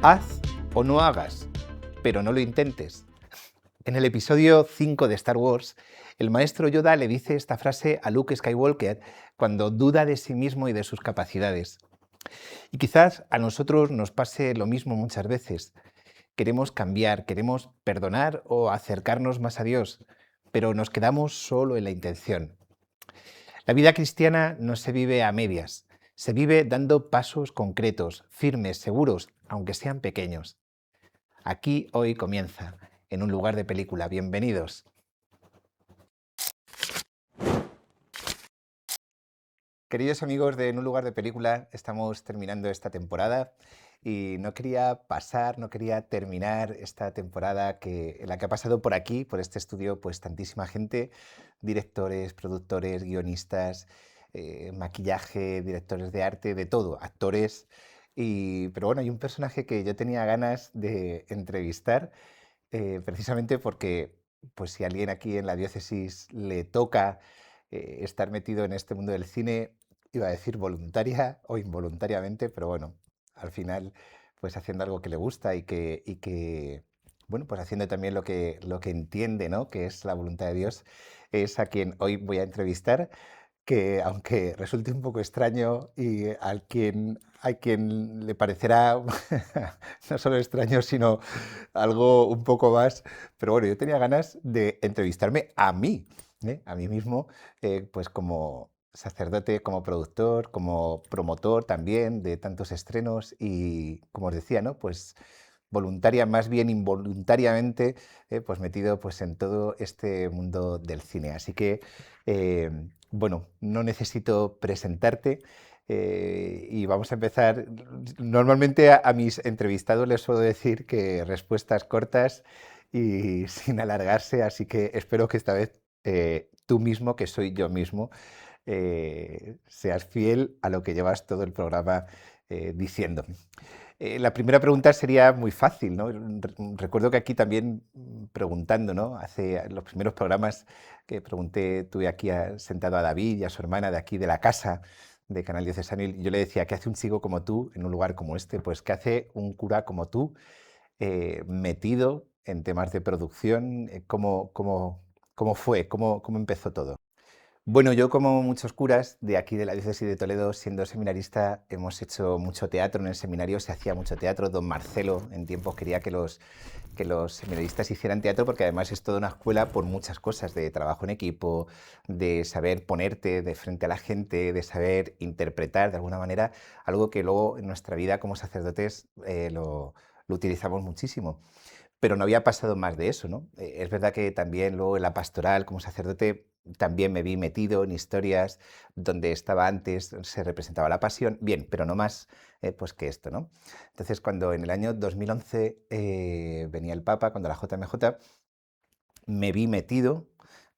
Haz o no hagas, pero no lo intentes. En el episodio 5 de Star Wars, el maestro Yoda le dice esta frase a Luke Skywalker cuando duda de sí mismo y de sus capacidades. Y quizás a nosotros nos pase lo mismo muchas veces. Queremos cambiar, queremos perdonar o acercarnos más a Dios, pero nos quedamos solo en la intención. La vida cristiana no se vive a medias, se vive dando pasos concretos, firmes, seguros, aunque sean pequeños. Aquí hoy comienza, en un lugar de película. Bienvenidos. Queridos amigos de En un lugar de película, estamos terminando esta temporada y no quería terminar esta temporada en la que ha pasado por aquí, por este estudio, pues tantísima gente, directores, productores, guionistas, maquillaje, directores de arte, de todo, actores. Pero bueno, hay un personaje que yo tenía ganas de entrevistar, precisamente porque, pues si a alguien aquí en la diócesis le toca estar metido en este mundo del cine, iba a decir voluntaria o involuntariamente, pero bueno, al final, pues haciendo algo que le gusta bueno, pues haciendo también lo que entiende, ¿no? Que es la voluntad de Dios, es a quien hoy voy a entrevistar, que aunque resulte un poco extraño y hay quien le parecerá no solo extraño, sino algo un poco más, pero bueno, yo tenía ganas de entrevistarme a mí, a mí mismo, pues como sacerdote, como productor, como promotor también de tantos estrenos y, como os decía, ¿no? Pues voluntaria, más bien involuntariamente, pues metido pues en todo este mundo del cine. Así que, bueno, no necesito presentarte. Y vamos a empezar. Normalmente a mis entrevistados les suelo decir que respuestas cortas y sin alargarse, así que espero que esta vez tú mismo, que soy yo mismo, seas fiel a lo que llevas todo el programa diciendo. La primera pregunta sería muy fácil, ¿no? Recuerdo que aquí también preguntando, ¿no? Hace los primeros programas que pregunté, tuve aquí sentado a David y a su hermana de aquí de la casa de Canal Diocesano y yo le decía, ¿qué hace un chico como tú en un lugar como este? Pues ¿qué hace un cura como tú metido en temas de producción? ¿Cómo fue? ¿Cómo empezó todo? Bueno, yo como muchos curas de aquí de la diócesis de Toledo, siendo seminarista, hemos hecho mucho teatro. En el seminario se hacía mucho teatro. Don Marcelo en tiempos quería que los seminaristas hicieran teatro porque además es toda una escuela por muchas cosas, de trabajo en equipo, de saber ponerte de frente a la gente, de saber interpretar de alguna manera, algo que luego en nuestra vida como sacerdotes lo utilizamos muchísimo. Pero no había pasado más de eso, ¿no? Es verdad que también luego en la pastoral como sacerdote también me vi metido en historias donde estaba antes, se representaba la pasión, bien, pero no más pues que esto, ¿no? Entonces, cuando en el año 2011 venía el Papa, cuando la JMJ, me vi metido,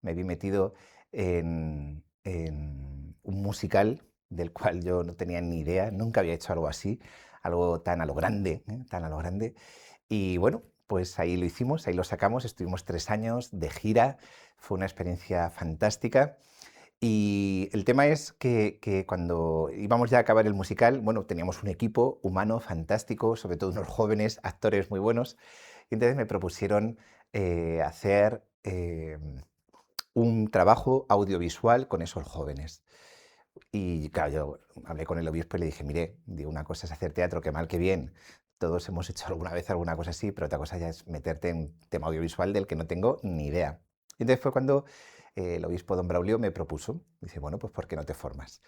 me vi metido en un musical del cual yo no tenía ni idea, nunca había hecho algo así, algo tan a lo grande, tan a lo grande. Y bueno, pues ahí lo hicimos, ahí lo sacamos, estuvimos 3 años de gira, fue una experiencia fantástica. Y el tema es que cuando íbamos ya a acabar el musical, bueno, teníamos un equipo humano fantástico, sobre todo unos jóvenes actores muy buenos, y entonces me propusieron hacer un trabajo audiovisual con esos jóvenes. Y claro, yo hablé con el obispo y le dije, mire, digo, una cosa es hacer teatro, que mal que bien, todos hemos hecho alguna vez alguna cosa así, pero otra cosa ya es meterte en tema audiovisual del que no tengo ni idea. Y entonces fue cuando el obispo don Braulio me propuso, dice, bueno, pues ¿por qué no te formas?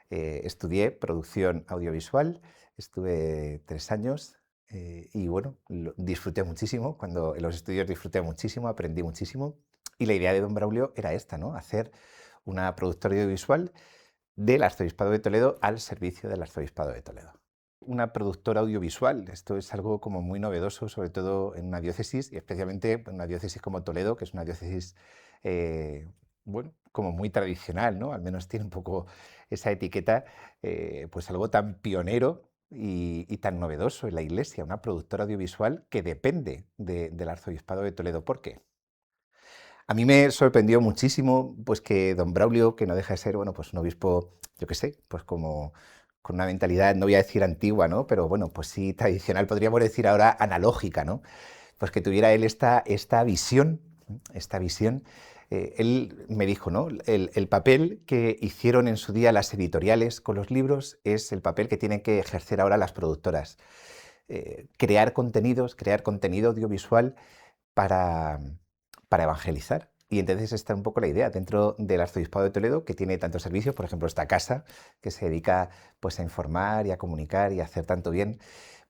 Estudié producción audiovisual, estuve 3 años y bueno, disfruté muchísimo, cuando en los estudios disfruté muchísimo, aprendí muchísimo y la idea de don Braulio era esta, ¿no? Hacer una productora audiovisual del Arzobispado de Toledo al servicio del Arzobispado de Toledo. Una productora audiovisual, esto es algo como muy novedoso, sobre todo en una diócesis, y especialmente en una diócesis como Toledo, que es una diócesis, bueno, como muy tradicional, ¿no? Al menos tiene un poco esa etiqueta, pues algo tan pionero y tan novedoso en la Iglesia, una productora audiovisual que depende del Arzobispado de Toledo. ¿Por qué? A mí me sorprendió muchísimo pues que don Braulio, que no deja de ser, bueno, pues un obispo, yo qué sé, pues con una mentalidad, no voy a decir antigua, ¿no? Pero bueno, pues sí, tradicional, podríamos decir ahora analógica, ¿no? Pues que tuviera él esta visión, esta visión. Él me dijo, ¿no? El papel que hicieron en su día las editoriales con los libros es el papel que tienen que ejercer ahora las productoras. Crear contenidos, crear contenido audiovisual para, para evangelizar. Y entonces está un poco la idea dentro del Arzobispado de Toledo, que tiene tantos servicios, por ejemplo, esta casa, que se dedica pues, a informar y a comunicar y a hacer tanto bien,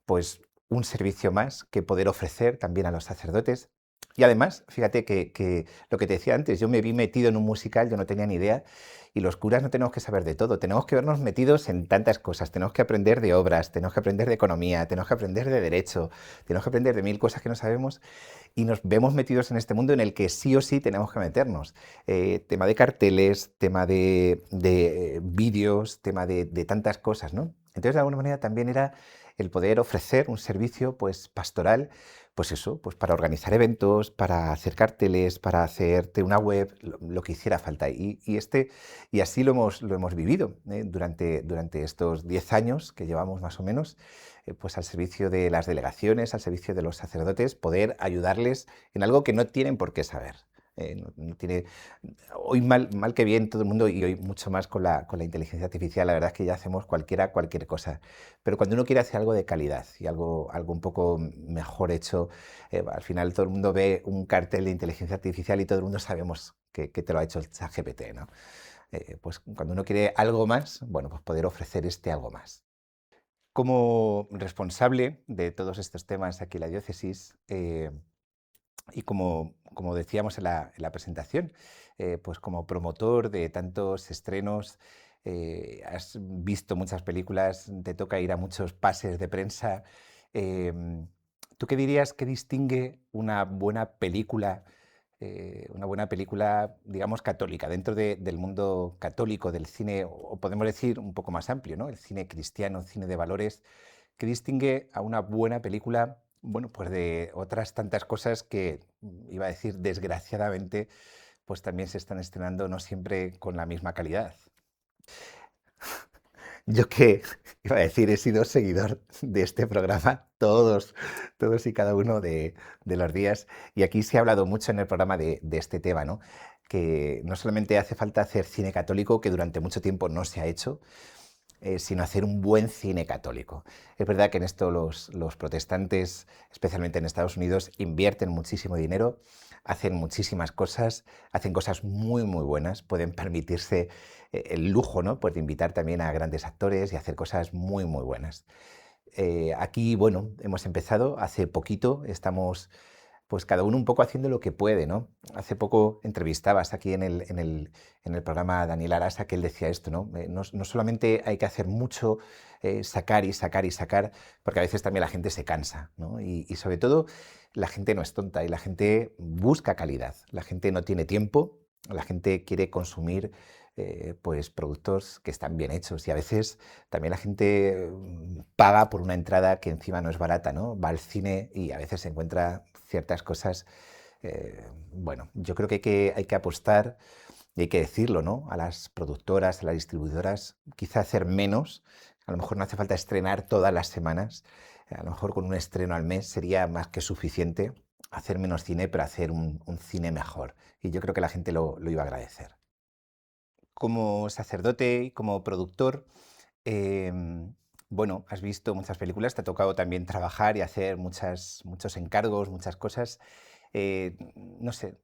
pues un servicio más que poder ofrecer también a los sacerdotes. Y además, fíjate que lo que te decía antes, yo me vi metido en un musical, yo no tenía ni idea, y los curas no tenemos que saber de todo, tenemos que vernos metidos en tantas cosas, tenemos que aprender de obras, tenemos que aprender de economía, tenemos que aprender de derecho, tenemos que aprender de mil cosas que no sabemos y nos vemos metidos en este mundo en el que sí o sí tenemos que meternos. Tema de carteles, tema de vídeos, tema de tantas cosas, ¿no? Entonces, de alguna manera también era el poder ofrecer un servicio pues pastoral, pues eso, pues para organizar eventos, para hacer carteles, para hacerte una web, lo que hiciera falta. Y así lo hemos vivido durante estos 10 años que llevamos más o menos, pues al servicio de las delegaciones, al servicio de los sacerdotes, poder ayudarles en algo que no tienen por qué saber. No tiene, hoy mal que bien todo el mundo y hoy mucho más con la inteligencia artificial, la verdad es que ya hacemos cualquier cosa. Pero cuando uno quiere hacer algo de calidad y algo un poco mejor hecho, al final todo el mundo ve un cartel de inteligencia artificial y todo el mundo sabemos que te lo ha hecho el ChatGPT, ¿no? Pues cuando uno quiere algo más, bueno, pues poder ofrecer este algo más. Como responsable de todos estos temas aquí en la diócesis, y como decíamos en la presentación, pues como promotor de tantos estrenos, has visto muchas películas, te toca ir a muchos pases de prensa. em, ¿Tú qué dirías que distingue una buena película, digamos, católica, dentro del mundo católico, del cine, o podemos decir un poco más amplio, ¿no? El cine cristiano, el cine de valores, que distingue a una buena película, bueno, pues de otras tantas cosas que, iba a decir, desgraciadamente, pues también se están estrenando no siempre con la misma calidad? Yo que, iba a decir, he sido seguidor de este programa todos y cada uno de los días. Y aquí se ha hablado mucho en el programa de este tema, ¿no? Que no solamente hace falta hacer cine católico, que durante mucho tiempo no se ha hecho, sino hacer un buen cine católico. Es verdad que en esto los protestantes, especialmente en Estados Unidos, invierten muchísimo dinero, hacen muchísimas cosas, hacen cosas muy buenas, pueden permitirse el lujo, ¿no? Pues de invitar también a grandes actores y hacer cosas muy buenas. Aquí, bueno, hemos empezado hace poquito, estamos pues cada uno un poco haciendo lo que puede, ¿no? Hace poco entrevistabas aquí en el programa a Daniel Arasa, que él decía esto, ¿no? No solamente hay que hacer mucho, sacar y sacar y sacar, porque a veces también la gente se cansa, ¿no? Y sobre todo la gente no es tonta y la gente busca calidad, la gente no tiene tiempo, la gente quiere consumir pues productos que están bien hechos y a veces también la gente paga por una entrada que encima no es barata, ¿no? Va al cine y a veces se encuentra ciertas cosas. Bueno, yo creo que hay que apostar y hay que decirlo, ¿no? A las productoras, a las distribuidoras, quizá hacer menos. A lo mejor no hace falta estrenar todas las semanas. A lo mejor con un estreno al mes sería más que suficiente. Hacer menos cine, pero hacer un cine mejor. Y yo creo que la gente lo iba a agradecer. Como sacerdote y como productor, bueno, has visto muchas películas, te ha tocado también trabajar y hacer muchos encargos, muchas cosas. No sé,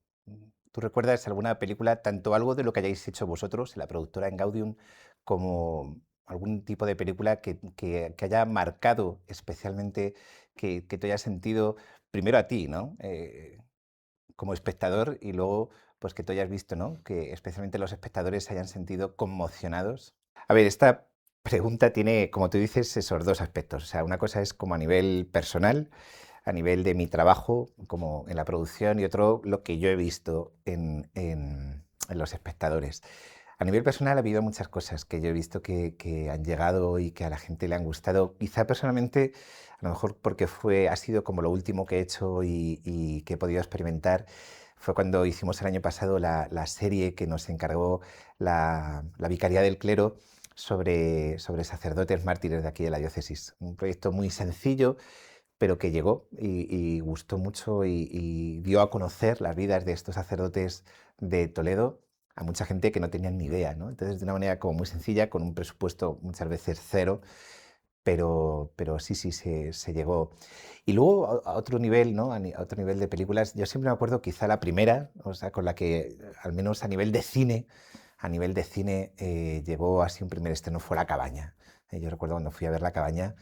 ¿tú recuerdas alguna película, tanto algo de lo que hayáis hecho vosotros, la productora en Gaudium, como algún tipo de película que haya marcado especialmente, que te haya sentido, primero a ti, ¿no? Como espectador y luego pues que tú hayas visto, ¿no? Que especialmente los espectadores se hayan sentido conmocionados. A ver, esta pregunta tiene, como tú dices, esos dos aspectos. O sea, una cosa es como a nivel personal, a nivel de mi trabajo, como en la producción, y otro lo que yo he visto en los espectadores. A nivel personal ha habido muchas cosas que yo he visto que han llegado y que a la gente le han gustado. Quizá personalmente, a lo mejor porque ha sido como lo último que he hecho y que he podido experimentar, fue cuando hicimos el año pasado la serie que nos encargó la Vicaría del Clero sobre sacerdotes mártires de aquí de la diócesis. Un proyecto muy sencillo, pero que llegó y gustó mucho y dio a conocer las vidas de estos sacerdotes de Toledo a mucha gente que no tenían ni idea, ¿no? Entonces, de una manera como muy sencilla, con un presupuesto muchas veces cero, pero sí, sí, se llegó. Y luego a otro nivel, ¿no? A otro nivel de películas, yo siempre me acuerdo quizá la primera, o sea, con la que, al menos a nivel de cine, llegó así un primer estreno fue La Cabaña. Yo recuerdo cuando fui a ver La Cabaña,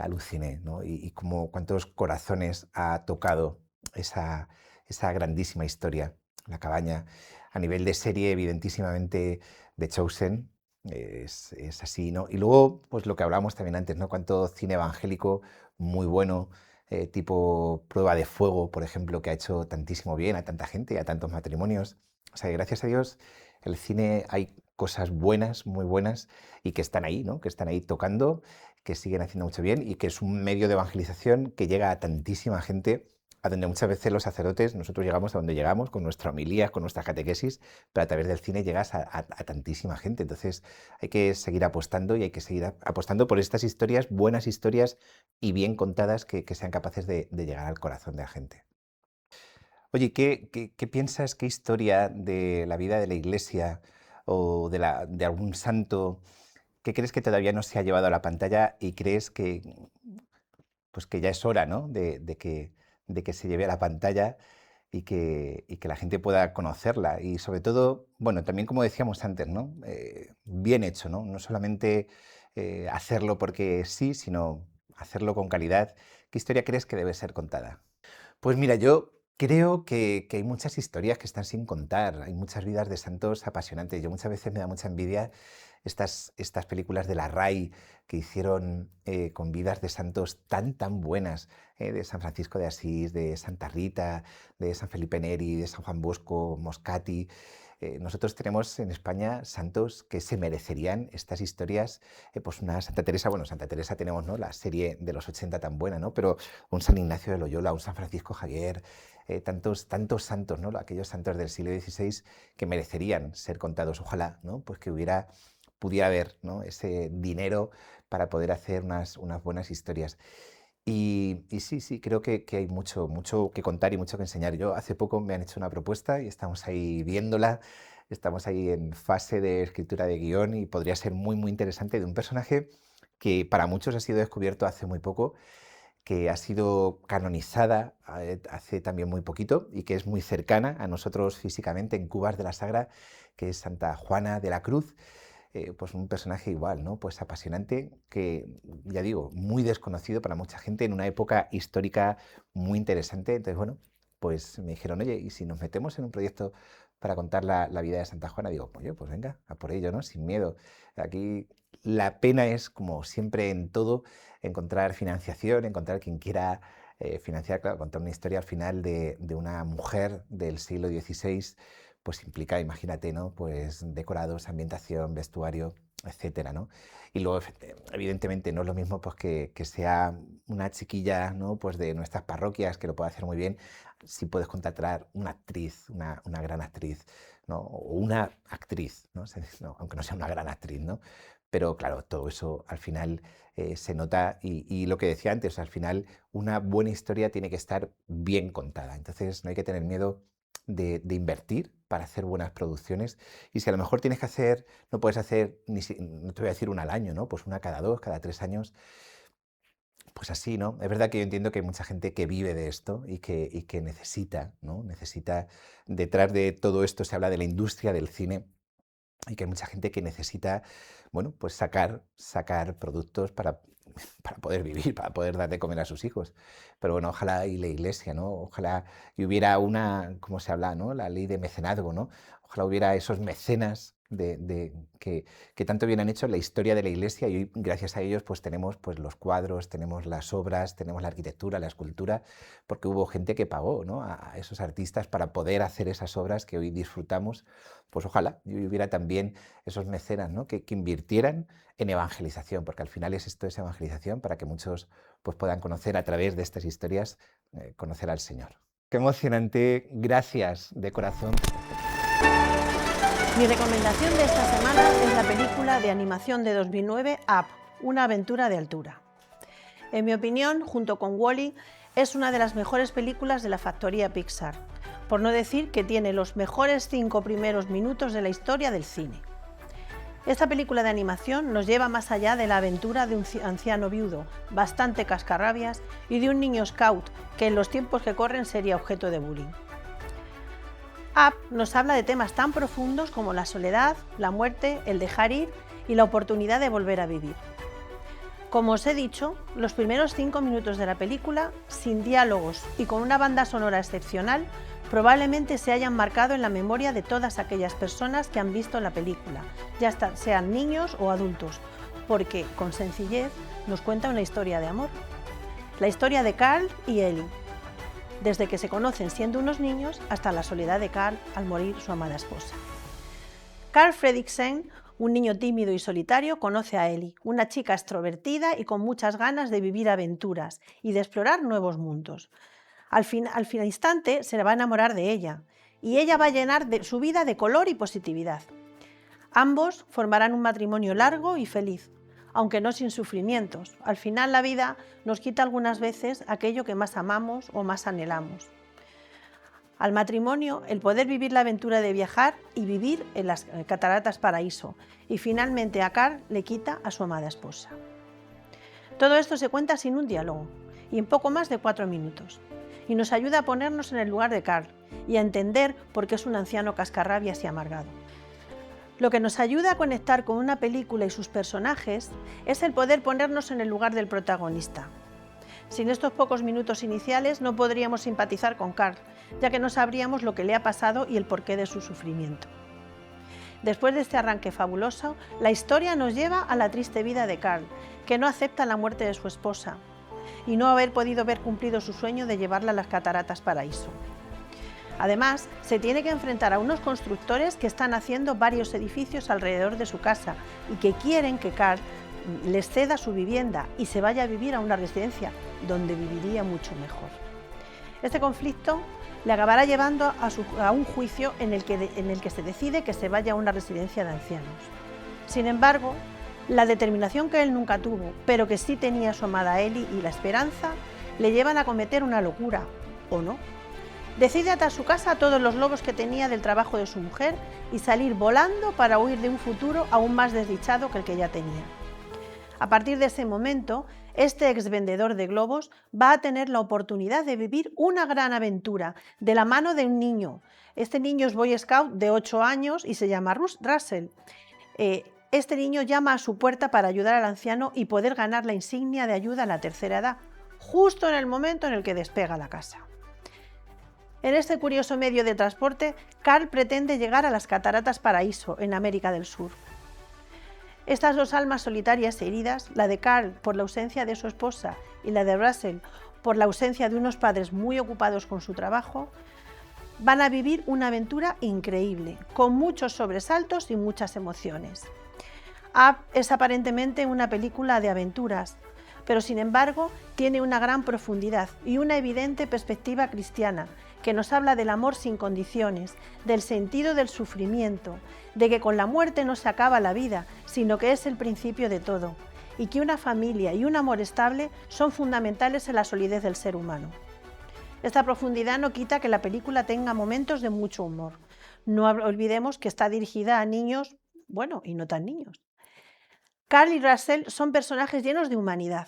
aluciné, ¿no? Y como cuántos corazones ha tocado esa, esa grandísima historia, La Cabaña. A nivel de serie, evidentísimamente, The Chosen, es así, ¿no? Y luego, pues lo que hablábamos también antes, ¿no? Cuánto cine evangélico muy bueno, tipo Prueba de Fuego, por ejemplo, que ha hecho tantísimo bien a tanta gente y a tantos matrimonios. O sea, que gracias a Dios, el cine hay cosas buenas, muy buenas, y que están ahí, ¿no? Que están ahí tocando, que siguen haciendo mucho bien y que es un medio de evangelización que llega a tantísima gente, a donde muchas veces los sacerdotes, nosotros llegamos a donde llegamos, con nuestra homilía, con nuestra catequesis, pero a través del cine llegas a tantísima gente. Entonces hay que seguir apostando y hay que seguir apostando por estas historias, buenas historias y bien contadas que sean capaces de llegar al corazón de la gente. Oye, ¿qué piensas, qué historia de la vida de la Iglesia o de algún santo que crees que todavía no se ha llevado a la pantalla y crees pues que ya es hora, ¿no? De que se lleve a la pantalla y que la gente pueda conocerla? Y sobre todo, bueno, también como decíamos antes, ¿no? Bien hecho, ¿no? No solamente hacerlo porque sí, sino hacerlo con calidad. ¿Qué historia crees que debe ser contada? Pues mira, yo creo que hay muchas historias que están sin contar, hay muchas vidas de santos apasionantes. Yo muchas veces me da mucha envidia estas películas de la RAI que hicieron con vidas de santos tan buenas, de San Francisco de Asís, de Santa Rita, de San Felipe Neri, de San Juan Bosco, Moscati. Nosotros tenemos en España santos que se merecerían estas historias, pues una Santa Teresa, bueno, Santa Teresa tenemos, ¿no? La serie de los 80 tan buena, ¿no? Pero un San Ignacio de Loyola, un San Francisco Javier, tantos santos, ¿no? Aquellos santos del siglo XVI que merecerían ser contados. Ojalá, ¿no? Pues que pudiera haber, ¿no? Ese dinero para poder hacer unas buenas historias. Y sí, sí, creo que hay mucho que contar y mucho que enseñar. Yo hace poco me han hecho una propuesta y estamos ahí viéndola, estamos ahí en fase de escritura de guión y podría ser muy interesante, de un personaje que para muchos ha sido descubierto hace muy poco, que ha sido canonizada hace también muy poquito y que es muy cercana a nosotros físicamente en Cubas de la Sagra, que es Santa Juana de la Cruz. Pues un personaje igual, ¿no? Pues apasionante, que ya digo, muy desconocido para mucha gente en una época histórica muy interesante. Entonces, bueno, pues me dijeron, oye, ¿y si nos metemos en un proyecto para contar la vida de Santa Juana? Digo, oye, pues venga, a por ello, ¿no? Sin miedo. Aquí la pena es, como siempre en todo, encontrar financiación, encontrar quien quiera financiar, claro, contar una historia al final de una mujer del siglo XVI, pues implica, imagínate, ¿no? Pues decorados, ambientación, vestuario, etcétera, ¿no? Y luego, evidentemente, no es lo mismo pues, que sea una chiquilla, ¿no? Pues de nuestras parroquias, que lo puede hacer muy bien, si puedes contratar una actriz, una gran actriz, ¿no? O una actriz, ¿no? No, aunque no sea una gran actriz, ¿no? Pero claro, todo eso al final se nota y lo que decía antes, al final una buena historia tiene que estar bien contada. Entonces no hay que tener miedo de invertir para hacer buenas producciones. Y si a lo mejor tienes que hacer, no puedes hacer, no te voy a decir una al año, ¿no? Pues una cada 2, cada 3 años, pues así, ¿no? Es verdad que yo entiendo que hay mucha gente que vive de esto y que necesita, ¿no? Necesita, detrás de todo esto se habla de la industria del cine y que hay mucha gente que necesita, bueno, pues sacar productos para poder vivir, para poder dar de comer a sus hijos. Pero bueno, ojalá y la iglesia, ¿no? Ojalá y hubiera ¿cómo se habla, ¿no? La ley de mecenazgo, ¿no? Ojalá hubiera esos mecenas que tanto bien han hecho en la historia de la iglesia y hoy, gracias a ellos, pues tenemos pues, los cuadros, tenemos las obras, tenemos la arquitectura, la escultura, porque hubo gente que pagó, ¿no? A esos artistas para poder hacer esas obras que hoy disfrutamos. Pues ojalá y hubiera también esos mecenas, ¿no? que invirtieran en evangelización, porque al final esto es evangelización para que muchos pues, puedan conocer a través de estas historias, conocer al Señor. Qué emocionante, gracias de corazón. Mi recomendación de esta semana es la película de animación de 2009 Up, una aventura de altura. En mi opinión, junto con Wall-E, es una de las mejores películas de la factoría Pixar, por no decir que tiene los mejores 5 primeros minutos de la historia del cine. Esta película de animación nos lleva más allá de la aventura de un anciano viudo, bastante cascarrabias, y de un niño scout que en los tiempos que corren sería objeto de bullying. Up nos habla de temas tan profundos como la soledad, la muerte, el dejar ir y la oportunidad de volver a vivir. Como os he dicho, los primeros 5 minutos de la película, sin diálogos y con una banda sonora excepcional, probablemente se hayan marcado en la memoria de todas aquellas personas que han visto la película, ya sean niños o adultos, porque, con sencillez, nos cuenta una historia de amor. La historia de Carl y Ellie, desde que se conocen siendo unos niños hasta la soledad de Carl al morir su amada esposa. Carl Fredricksen, un niño tímido y solitario, conoce a Ellie, una chica extrovertida y con muchas ganas de vivir aventuras y de explorar nuevos mundos. Al instante se va a enamorar de ella y ella va a llenar su vida de color y positividad. Ambos formarán un matrimonio largo y feliz, aunque no sin sufrimientos. Al final la vida nos quita algunas veces aquello que más amamos o más anhelamos. Al matrimonio, el poder vivir la aventura de viajar y vivir en las Cataratas Paraíso, y finalmente a Carl le quita a su amada esposa. Todo esto se cuenta sin un diálogo y en poco más de 4 minutos, y nos ayuda a ponernos en el lugar de Carl y a entender por qué es un anciano cascarrabias y amargado. Lo que nos ayuda a conectar con una película y sus personajes es el poder ponernos en el lugar del protagonista. Sin estos pocos minutos iniciales no podríamos simpatizar con Carl, ya que no sabríamos lo que le ha pasado y el porqué de su sufrimiento. Después de este arranque fabuloso, la historia nos lleva a la triste vida de Carl, que no acepta la muerte de su esposa y no haber podido ver cumplido su sueño de llevarla a las Cataratas Paraíso. Además, se tiene que enfrentar a unos constructores que están haciendo varios edificios alrededor de su casa y que quieren que Carl les ceda su vivienda y se vaya a vivir a una residencia donde viviría mucho mejor. Este conflicto le acabará llevando a un juicio en el que se decide que se vaya a una residencia de ancianos. Sin embargo, la determinación que él nunca tuvo, pero que sí tenía su amada Ellie, y la esperanza, le llevan a cometer una locura, ¿o no? Decide atar a su casa a todos los lobos que tenía del trabajo de su mujer y salir volando para huir de un futuro aún más desdichado que el que ya tenía. A partir de ese momento, este ex vendedor de globos va a tener la oportunidad de vivir una gran aventura de la mano de un niño. Este niño es Boy Scout de 8 años y se llama Russell. Este niño llama a su puerta para ayudar al anciano y poder ganar la insignia de ayuda a la tercera edad, justo en el momento en el que despega la casa. En este curioso medio de transporte, Carl pretende llegar a las Cataratas Paraíso, en América del Sur. Estas dos almas solitarias e heridas, la de Carl por la ausencia de su esposa y la de Russell por la ausencia de unos padres muy ocupados con su trabajo, van a vivir una aventura increíble, con muchos sobresaltos y muchas emociones. Up es aparentemente una película de aventuras, pero sin embargo tiene una gran profundidad y una evidente perspectiva cristiana, que nos habla del amor sin condiciones, del sentido del sufrimiento, de que con la muerte no se acaba la vida, sino que es el principio de todo, y que una familia y un amor estable son fundamentales en la solidez del ser humano. Esta profundidad no quita que la película tenga momentos de mucho humor. No olvidemos que está dirigida a niños, bueno, y no tan niños. Carl y Russell son personajes llenos de humanidad.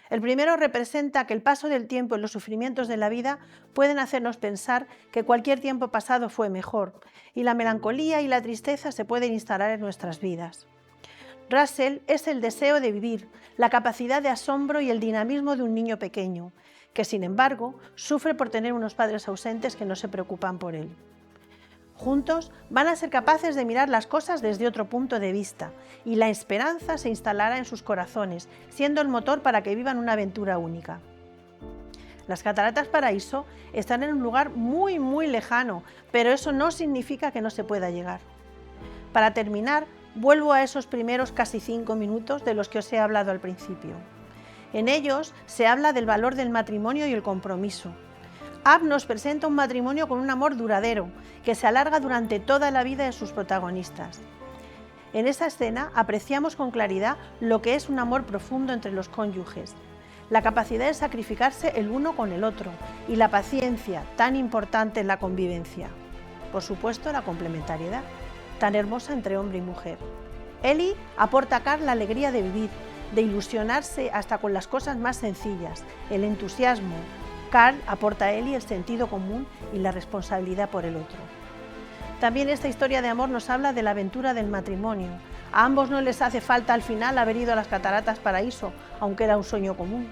El primero representa que el paso del tiempo y los sufrimientos de la vida pueden hacernos pensar que cualquier tiempo pasado fue mejor, y la melancolía y la tristeza se pueden instalar en nuestras vidas. Russell es el deseo de vivir, la capacidad de asombro y el dinamismo de un niño pequeño, que sin embargo sufre por tener unos padres ausentes que no se preocupan por él. Juntos van a ser capaces de mirar las cosas desde otro punto de vista y la esperanza se instalará en sus corazones, siendo el motor para que vivan una aventura única. Las Cataratas Paraíso están en un lugar muy, muy lejano, pero eso no significa que no se pueda llegar. Para terminar, vuelvo a esos primeros casi 5 minutos de los que os he hablado al principio. En ellos se habla del valor del matrimonio y el compromiso. Up nos presenta un matrimonio con un amor duradero, que se alarga durante toda la vida de sus protagonistas. En esa escena apreciamos con claridad lo que es un amor profundo entre los cónyuges, la capacidad de sacrificarse el uno con el otro y la paciencia tan importante en la convivencia. Por supuesto, la complementariedad, tan hermosa entre hombre y mujer. Ellie aporta a Carl la alegría de vivir, de ilusionarse hasta con las cosas más sencillas, el entusiasmo. Carl aporta a Ellie el sentido común y la responsabilidad por el otro. También esta historia de amor nos habla de la aventura del matrimonio. A ambos no les hace falta al final haber ido a las Cataratas Paraíso, aunque era un sueño común.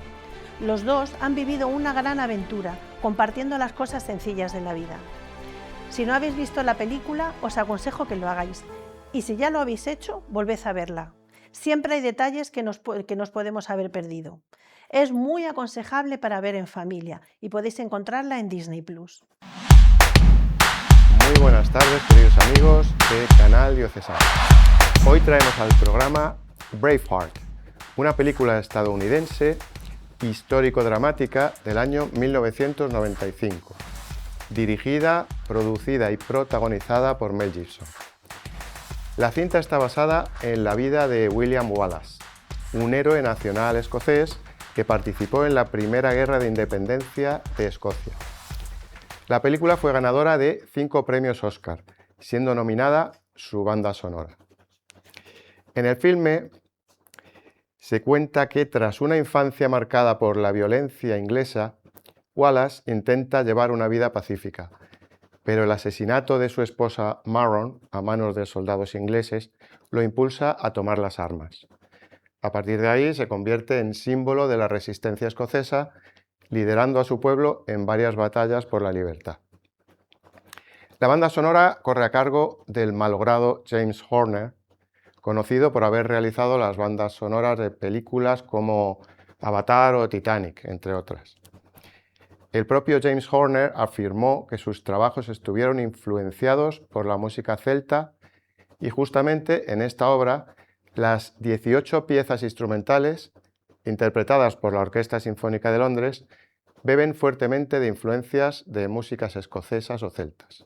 Los dos han vivido una gran aventura, compartiendo las cosas sencillas de la vida. Si no habéis visto la película, os aconsejo que lo hagáis. Y si ya lo habéis hecho, volved a verla. Siempre hay detalles que nos podemos haber perdido. Es muy aconsejable para ver en familia y podéis encontrarla en Disney+. Muy buenas tardes, queridos amigos de Canal Diocesano. Hoy traemos al programa Braveheart, una película estadounidense histórico-dramática del año 1995, dirigida, producida y protagonizada por Mel Gibson. La cinta está basada en la vida de William Wallace, un héroe nacional escocés que participó en la Primera Guerra de Independencia de Escocia. La película fue ganadora de 5 premios Oscar, siendo nominada su banda sonora. En el filme se cuenta que tras una infancia marcada por la violencia inglesa, Wallace intenta llevar una vida pacífica, pero el asesinato de su esposa Maron a manos de soldados ingleses lo impulsa a tomar las armas. A partir de ahí se convierte en símbolo de la resistencia escocesa, liderando a su pueblo en varias batallas por la libertad. La banda sonora corre a cargo del malogrado James Horner, conocido por haber realizado las bandas sonoras de películas como Avatar o Titanic, entre otras. El propio James Horner afirmó que sus trabajos estuvieron influenciados por la música celta y justamente en esta obra las 18 piezas instrumentales interpretadas por la Orquesta Sinfónica de Londres beben fuertemente de influencias de músicas escocesas o celtas.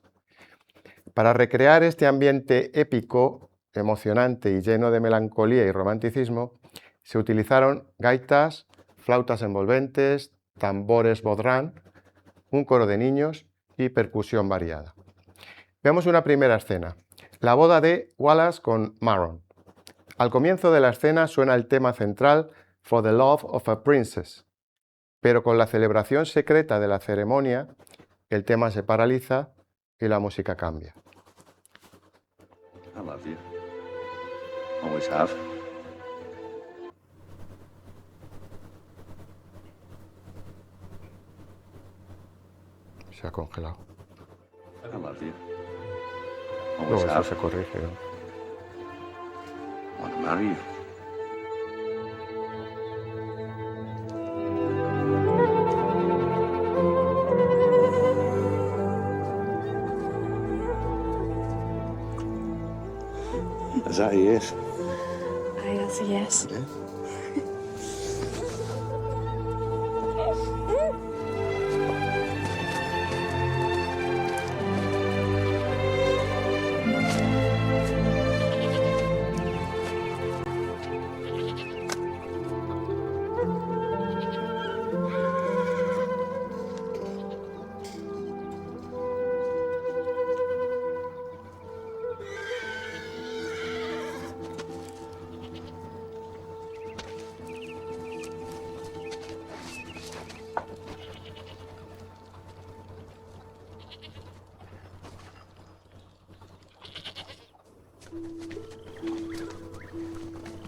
Para recrear este ambiente épico, emocionante y lleno de melancolía y romanticismo, se utilizaron gaitas, flautas envolventes, tambores bodhrán, un coro de niños y percusión variada. Veamos una primera escena, la boda de Wallace con Maron. Al comienzo de la escena suena el tema central For the Love of a Princess, pero con la celebración secreta de la ceremonia, el tema se paraliza y la música cambia. I love you. Always have. Se ha congelado. I love you. Luego Always eso have. se corrige, ¿no? Want to marry you. Is that a yes? Aye, that's a yes. Yeah.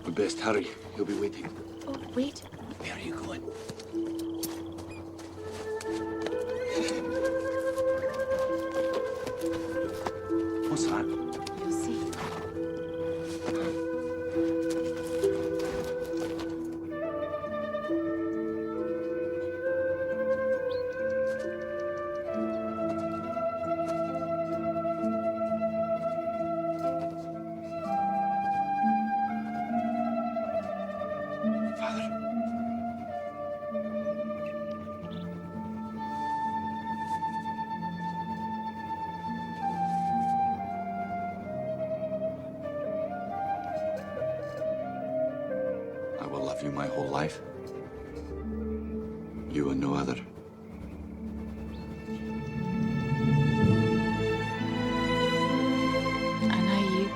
We best hurry. He'll be waiting. Oh, wait. Where are you going? What's that? You'll see. Father. love you my whole life. You and no other. And I you.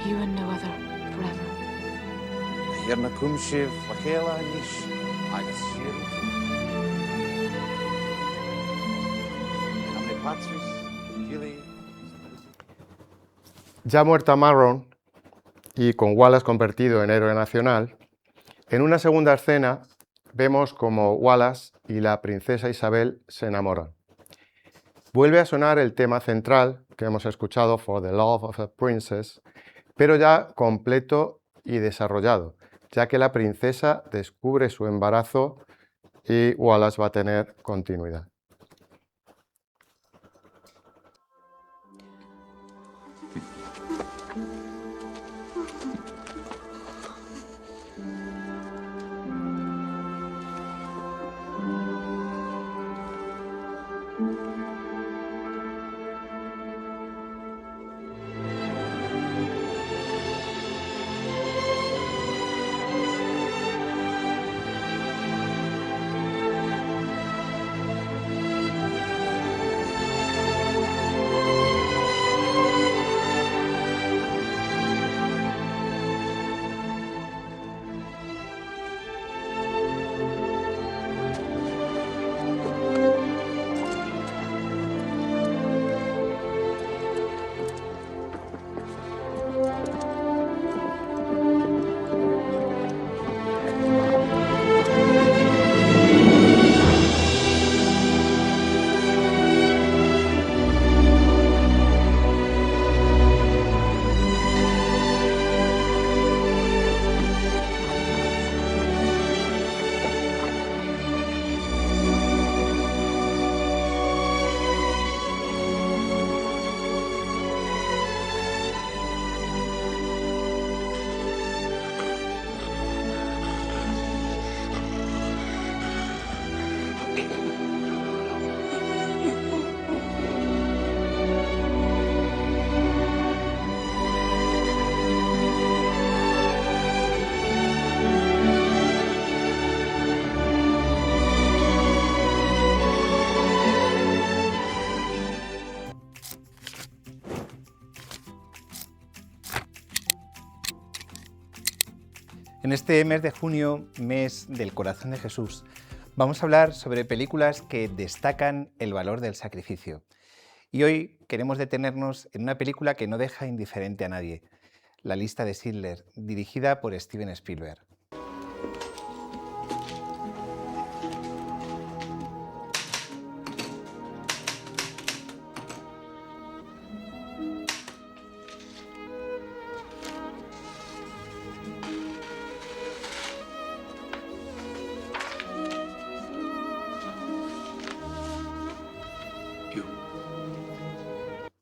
You and no other forever. Hirna kumshiv vakela nish agus shield. Amne patris Filii. Ya muerta Marron y con Wallace convertido en héroe nacional, en una segunda escena vemos como Wallace y la princesa Isabel se enamoran. Vuelve a sonar el tema central que hemos escuchado, For the Love of a Princess, pero ya completo y desarrollado, ya que la princesa descubre su embarazo y Wallace va a tener continuidad. En este mes de junio, mes del corazón de Jesús, vamos a hablar sobre películas que destacan el valor del sacrificio. Y hoy queremos detenernos en una película que no deja indiferente a nadie, La lista de Schindler, dirigida por Steven Spielberg.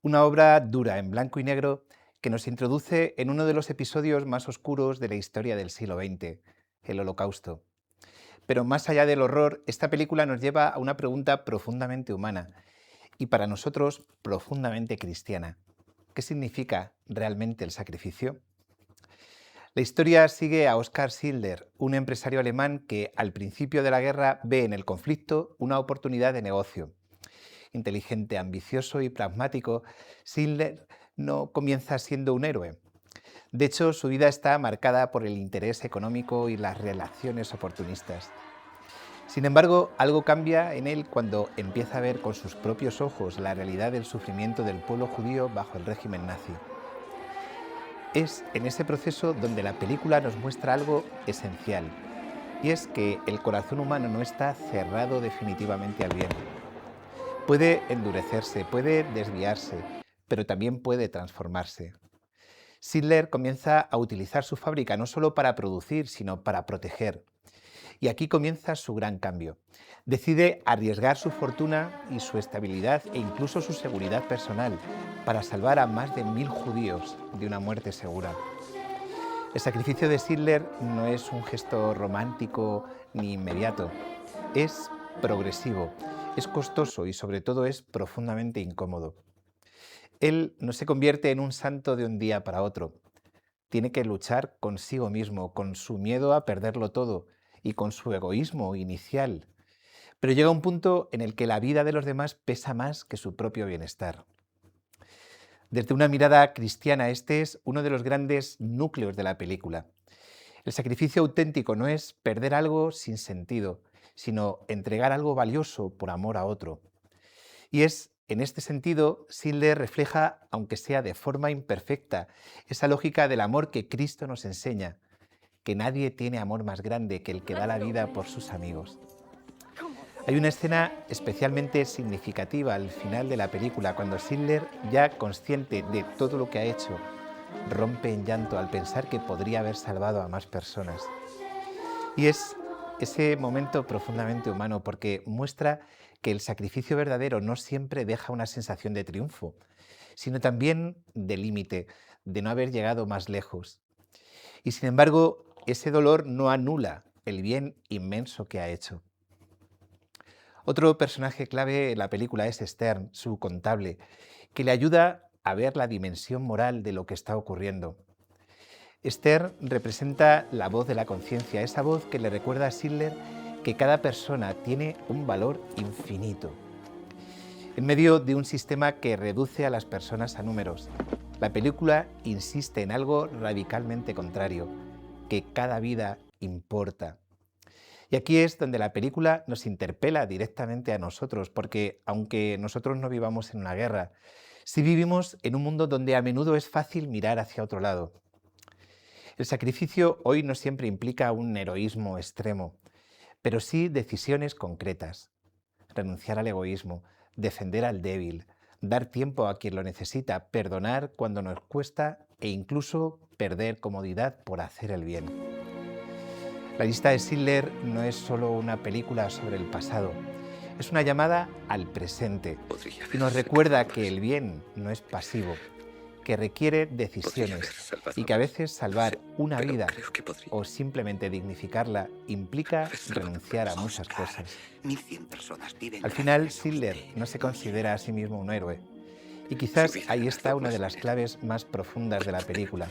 Una obra dura, en blanco y negro, que nos introduce en uno de los episodios más oscuros de la historia del siglo XX, el Holocausto. Pero más allá del horror, esta película nos lleva a una pregunta profundamente humana y para nosotros profundamente cristiana. ¿Qué significa realmente el sacrificio? La historia sigue a Oskar Schindler, un empresario alemán que al principio de la guerra ve en el conflicto una oportunidad de negocio. Inteligente, ambicioso y pragmático, Schindler no comienza siendo un héroe. De hecho, su vida está marcada por el interés económico y las relaciones oportunistas. Sin embargo, algo cambia en él cuando empieza a ver con sus propios ojos la realidad del sufrimiento del pueblo judío bajo el régimen nazi. Es en ese proceso donde la película nos muestra algo esencial, y es que el corazón humano no está cerrado definitivamente al bien. Puede endurecerse, puede desviarse, pero también puede transformarse. Schindler comienza a utilizar su fábrica no solo para producir, sino para proteger. Y aquí comienza su gran cambio. Decide arriesgar su fortuna y su estabilidad e incluso su seguridad personal para salvar a más de 1000 judíos de una muerte segura. El sacrificio de Schindler no es un gesto romántico ni inmediato, es progresivo. Es costoso y sobre todo es profundamente incómodo. Él no se convierte en un santo de un día para otro. tiene que luchar consigo mismo, con su miedo a perderlo todo y con su egoísmo inicial. Pero llega un punto en el que la vida de los demás pesa más que su propio bienestar. Desde una mirada cristiana, este es uno de los grandes núcleos de la película. El sacrificio auténtico no es perder algo sin sentido, sino entregar algo valioso por amor a otro. Y es, en este sentido, Schindler refleja, aunque sea de forma imperfecta, esa lógica del amor que Cristo nos enseña, que nadie tiene amor más grande que el que da la vida por sus amigos. Hay una escena especialmente significativa al final de la película, cuando Schindler, ya consciente de todo lo que ha hecho, rompe en llanto al pensar que podría haber salvado a más personas. Y es ese momento profundamente humano porque muestra que el sacrificio verdadero no siempre deja una sensación de triunfo, sino también de límite, de no haber llegado más lejos. Y sin embargo, ese dolor no anula el bien inmenso que ha hecho. Otro personaje clave en la película es Stern, su contable, que le ayuda a ver la dimensión moral de lo que está ocurriendo. Stern representa la voz de la conciencia, esa voz que le recuerda a Schindler que cada persona tiene un valor infinito. En medio de un sistema que reduce a las personas a números, la película insiste en algo radicalmente contrario, que cada vida importa. Y aquí es donde la película nos interpela directamente a nosotros, porque aunque nosotros no vivamos en una guerra, sí vivimos en un mundo donde a menudo es fácil mirar hacia otro lado. El sacrificio hoy no siempre implica un heroísmo extremo, pero sí decisiones concretas. Renunciar al egoísmo, defender al débil, dar tiempo a quien lo necesita, perdonar cuando nos cuesta e incluso perder comodidad por hacer el bien. La lista de Schindler no es solo una película sobre el pasado, es una llamada al presente y nos recuerda que el bien no es pasivo, que requiere decisiones y que a veces salvar una vida o simplemente dignificarla implica renunciar a muchas cosas. Al final, Schindler no se considera a sí mismo un héroe y quizás ahí está una de las claves más profundas de la película,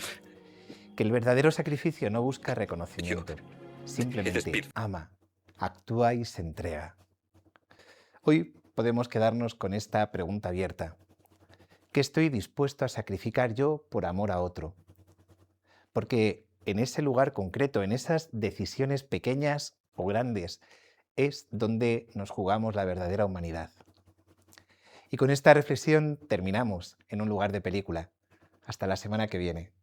que el verdadero sacrificio no busca reconocimiento. Simplemente ama, actúa y se entrega. Hoy podemos quedarnos con esta pregunta abierta. ¿Qué estoy dispuesto a sacrificar yo por amor a otro? Porque en ese lugar concreto, en esas decisiones pequeñas o grandes, es donde nos jugamos la verdadera humanidad. Y con esta reflexión terminamos en Un lugar de película. Hasta la semana que viene.